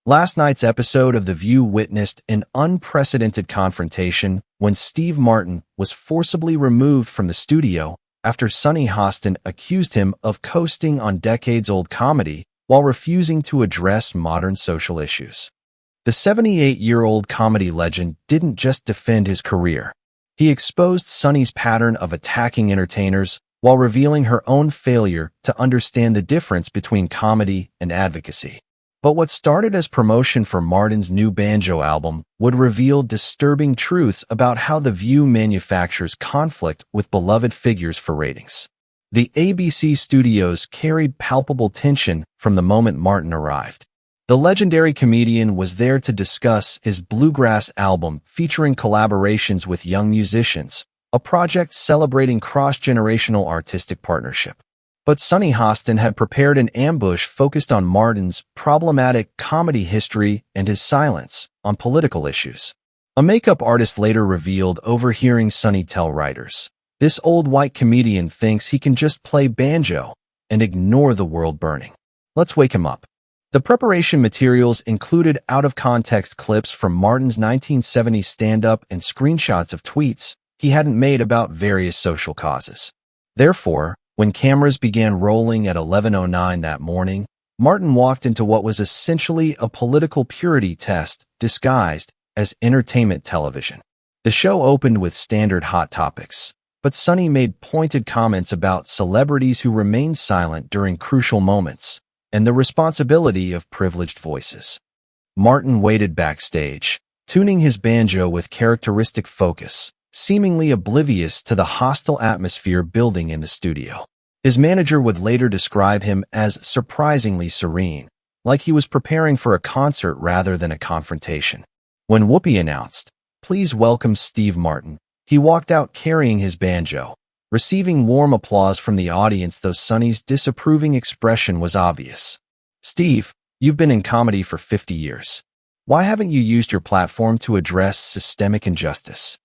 Last night's episode of The View witnessed an unprecedented confrontation when Steve Martin was forcibly removed from the studio after Sunny Hostin accused him of coasting on decades-old comedy while refusing to address modern social issues. The 78-year-old comedy legend didn't just defend his career. He exposed Sunny's pattern of attacking entertainers while revealing her own failure to understand the difference between comedy and advocacy. But what started as promotion for Martin's new banjo album would reveal disturbing truths about how The View manufactures conflict with beloved figures for ratings. The ABC studios carried palpable tension from the moment Martin arrived. The legendary comedian was there to discuss his bluegrass album featuring collaborations with young musicians, a project celebrating cross-generational artistic partnership. But Sunny Hostin had prepared an ambush focused on Martin's problematic comedy history and his silence on political issues. A makeup artist later revealed overhearing Sunny tell writers, "This old white comedian thinks he can just play banjo and ignore the world burning. Let's wake him up." The preparation materials included out-of-context clips from Martin's 1970s stand-up and screenshots of tweets he hadn't made about various social causes. Therefore, when cameras began rolling at 11:09 that morning, Martin walked into what was essentially a political purity test disguised as entertainment television. The show opened with standard hot topics, but Sunny made pointed comments about celebrities who remained silent during crucial moments and the responsibility of privileged voices. Martin waited backstage, tuning his banjo with characteristic focus, seemingly oblivious to the hostile atmosphere building in the studio. His manager would later describe him as surprisingly serene, like he was preparing for a concert rather than a confrontation. When Whoopi announced, "Please welcome Steve Martin," he walked out carrying his banjo, receiving warm applause from the audience, though Sunny's disapproving expression was obvious. "Steve, you've been in comedy for 50 years. Why haven't you used your platform to address systemic injustice?"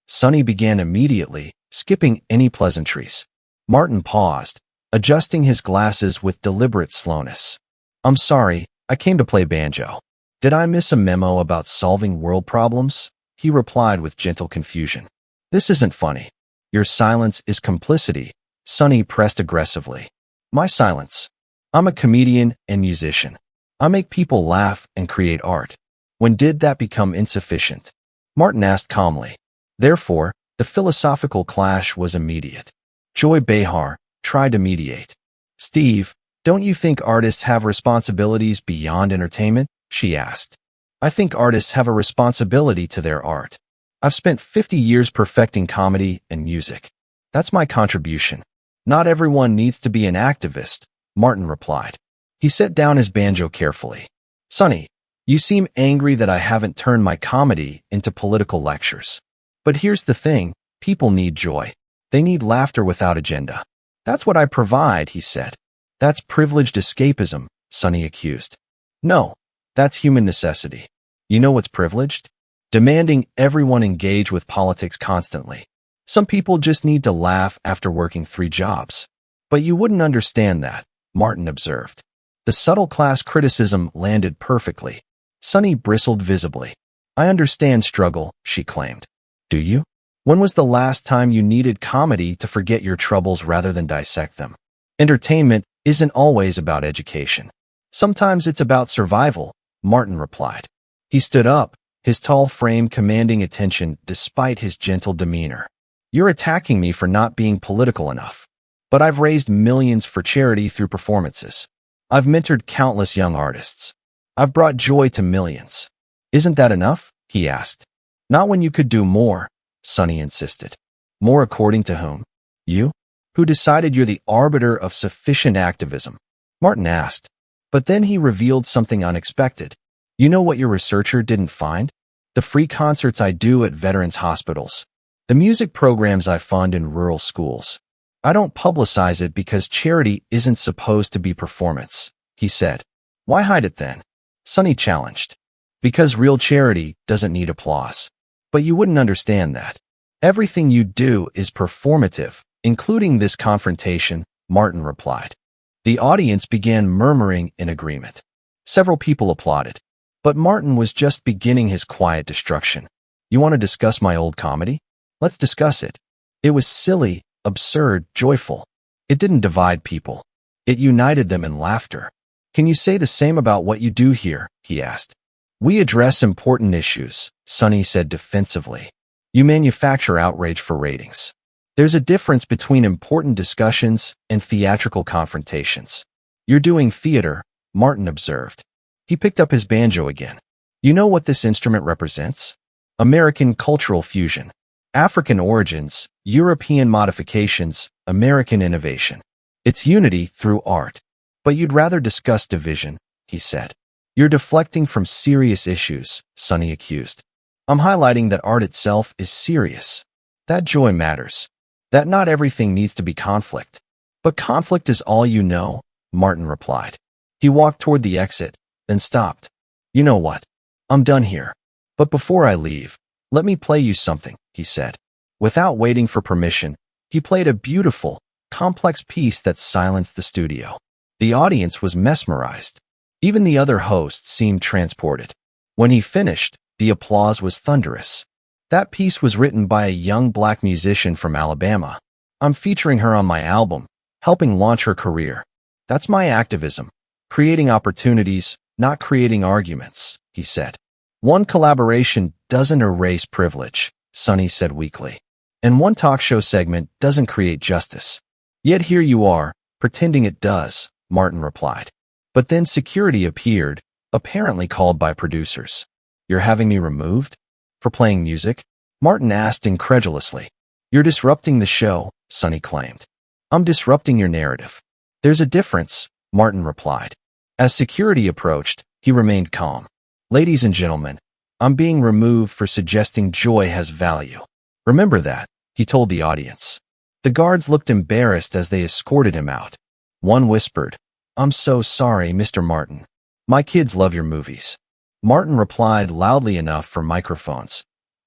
Sunny began immediately, skipping any pleasantries. Martin paused, adjusting his glasses with deliberate slowness. "I'm sorry, I came to play banjo. Did I miss a memo about solving world problems?" he replied with gentle confusion. "This isn't funny. Your silence is complicity," Sunny pressed aggressively. "My silence? I'm a comedian and musician. I make people laugh and create art. When did that become insufficient?" Martin asked calmly. Therefore, the philosophical clash was immediate. Joy Behar tried to mediate. "Steve, don't you think artists have responsibilities beyond entertainment?" she asked. "I think artists have a responsibility to their art. I've spent 50 years perfecting comedy and music. That's my contribution. Not everyone needs to be an activist," Martin replied. He set down his banjo carefully. "Sunny, you seem angry that I haven't turned my comedy into political lectures. But here's the thing, people need joy. They need laughter without agenda. That's what I provide," he said. "That's privileged escapism," Sunny accused. "No, that's human necessity. You know what's privileged? Demanding everyone engage with politics constantly. Some people just need to laugh after working 3 jobs. But you wouldn't understand that," Martin observed. The subtle class criticism landed perfectly. Sunny bristled visibly. "I understand struggle," she claimed. "Do you? When was the last time you needed comedy to forget your troubles rather than dissect them? Entertainment isn't always about education. Sometimes it's about survival," Martin replied. He stood up, his tall frame commanding attention despite his gentle demeanor. "You're attacking me for not being political enough. But I've raised millions for charity through performances. I've mentored countless young artists. I've brought joy to millions. Isn't that enough?" he asked. "Not when you could do more," Sunny insisted. "More according to whom? You? Who decided you're the arbiter of sufficient activism?" Martin asked. But then he revealed something unexpected. "You know what your researcher didn't find? The free concerts I do at veterans' hospitals. The music programs I fund in rural schools. I don't publicize it because charity isn't supposed to be performance," he said. "Why hide it then?" Sunny challenged. "Because real charity doesn't need applause. But you wouldn't understand that. Everything you do is performative, including this confrontation," Martin replied. The audience began murmuring in agreement. Several people applauded. But Martin was just beginning his quiet destruction. You want to discuss my old comedy? Let's discuss it. It was silly, absurd, joyful. It didn't divide people. It united them in laughter. Can you say the same about what you do here? He asked. We address important issues, Sunny said defensively. You manufacture outrage for ratings. There's a difference between important discussions and theatrical confrontations. You're doing theater, Martin observed. He picked up his banjo again. You know what this instrument represents? American cultural fusion. African origins, European modifications, American innovation. It's unity through art. But you'd rather discuss division, he said. You're deflecting from serious issues, Sunny accused. I'm highlighting that art itself is serious. That joy matters. That not everything needs to be conflict. But conflict is all you know, Martin replied. He walked toward the exit, then stopped. You know what? I'm done here. But before I leave, let me play you something, he said. Without waiting for permission, he played a beautiful, complex piece that silenced the studio. The audience was mesmerized. Even the other hosts seemed transported. When he finished, the applause was thunderous. That piece was written by a young black musician from Alabama. I'm featuring her on my album, helping launch her career. That's my activism. Creating opportunities, not creating arguments, he said. One collaboration doesn't erase privilege, Sunny said weakly. And one talk show segment doesn't create justice. Yet here you are, pretending it does, Martin replied. But then security appeared, apparently called by producers. You're having me removed? For playing music? Martin asked incredulously. You're disrupting the show, Sunny claimed. I'm disrupting your narrative. There's a difference, Martin replied. As security approached, he remained calm. Ladies and gentlemen, I'm being removed for suggesting joy has value. Remember that, he told the audience. The guards looked embarrassed as they escorted him out. One whispered, I'm so sorry, Mr. Martin. My kids love your movies. Martin replied loudly enough for microphones.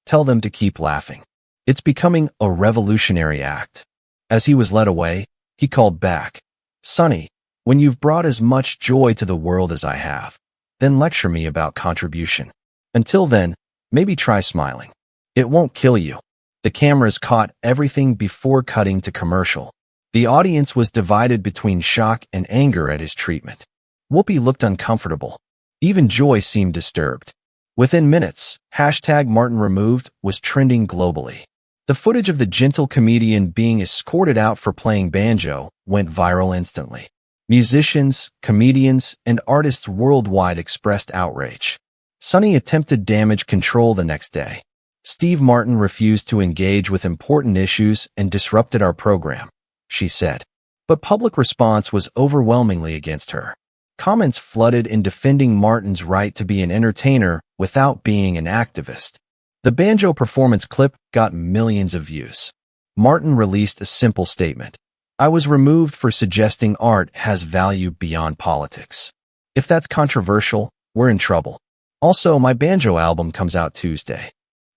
Tell them to keep laughing. It's becoming a revolutionary act. As he was led away, he called back. Sunny, when you've brought as much joy to the world as I have, then lecture me about contribution. Until then, maybe try smiling. It won't kill you. The cameras caught everything before cutting to commercial. The audience was divided between shock and anger at his treatment. Whoopi looked uncomfortable. Even Joy seemed disturbed. Within minutes, #MartinRemoved was trending globally. The footage of the gentle comedian being escorted out for playing banjo went viral instantly. Musicians, comedians, and artists worldwide expressed outrage. Sunny attempted damage control the next day. Steve Martin refused to engage with important issues and disrupted our program, she said. But public response was overwhelmingly against her. Comments flooded in defending Martin's right to be an entertainer without being an activist. The banjo performance clip got millions of views. Martin released a simple statement. I was removed for suggesting art has value beyond politics. If that's controversial, we're in trouble. Also, my banjo album comes out Tuesday.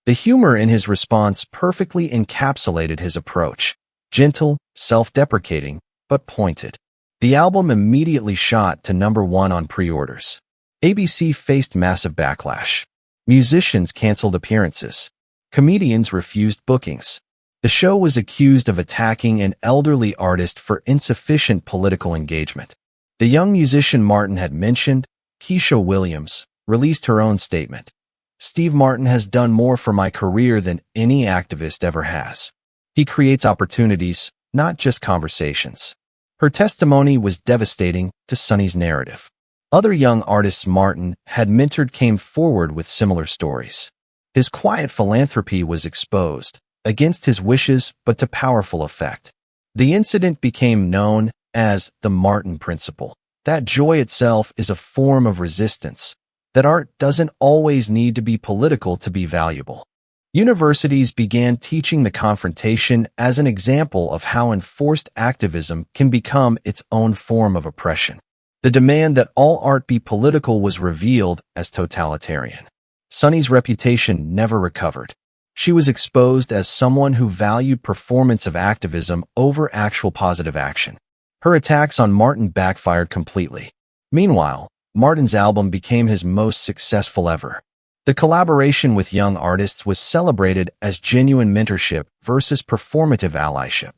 The humor in his response perfectly encapsulated his approach. Gentle, self-deprecating, but pointed. The album immediately shot to #1 on pre-orders. ABC faced massive backlash. Musicians canceled appearances. Comedians refused bookings. The show was accused of attacking an elderly artist for insufficient political engagement. The young musician Martin had mentioned, Keisha Williams, released her own statement. Steve Martin has done more for my career than any activist ever has. He creates opportunities, not just conversations. Her testimony was devastating to Sunny's narrative. Other young artists Martin had mentored came forward with similar stories. His quiet philanthropy was exposed, against his wishes but to powerful effect. The incident became known as the Martin Principle. That joy itself is a form of resistance, that art doesn't always need to be political to be valuable. Universities began teaching the confrontation as an example of how enforced activism can become its own form of oppression. The demand that all art be political was revealed as totalitarian. Sunny's reputation never recovered. She was exposed as someone who valued performance of activism over actual positive action. Her attacks on Martin backfired completely. Meanwhile, Martin's album became his most successful ever. The collaboration with young artists was celebrated as genuine mentorship versus performative allyship.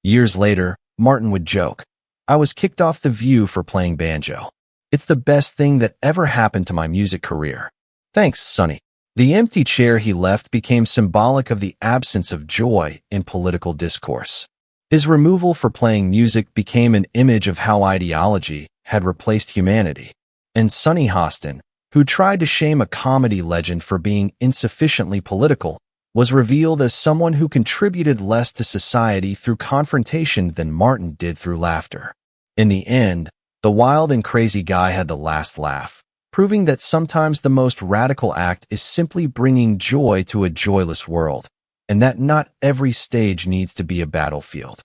Years later, Martin would joke, "I was kicked off The View for playing banjo. It's the best thing that ever happened to my music career. Thanks, Sunny." The empty chair he left became symbolic of the absence of joy in political discourse. His removal for playing music became an image of how ideology had replaced humanity. And Sunny Hostin, who tried to shame a comedy legend for being insufficiently political, was revealed as someone who contributed less to society through confrontation than Martin did through laughter. In the end, the wild and crazy guy had the last laugh, proving that sometimes the most radical act is simply bringing joy to a joyless world, and that not every stage needs to be a battlefield.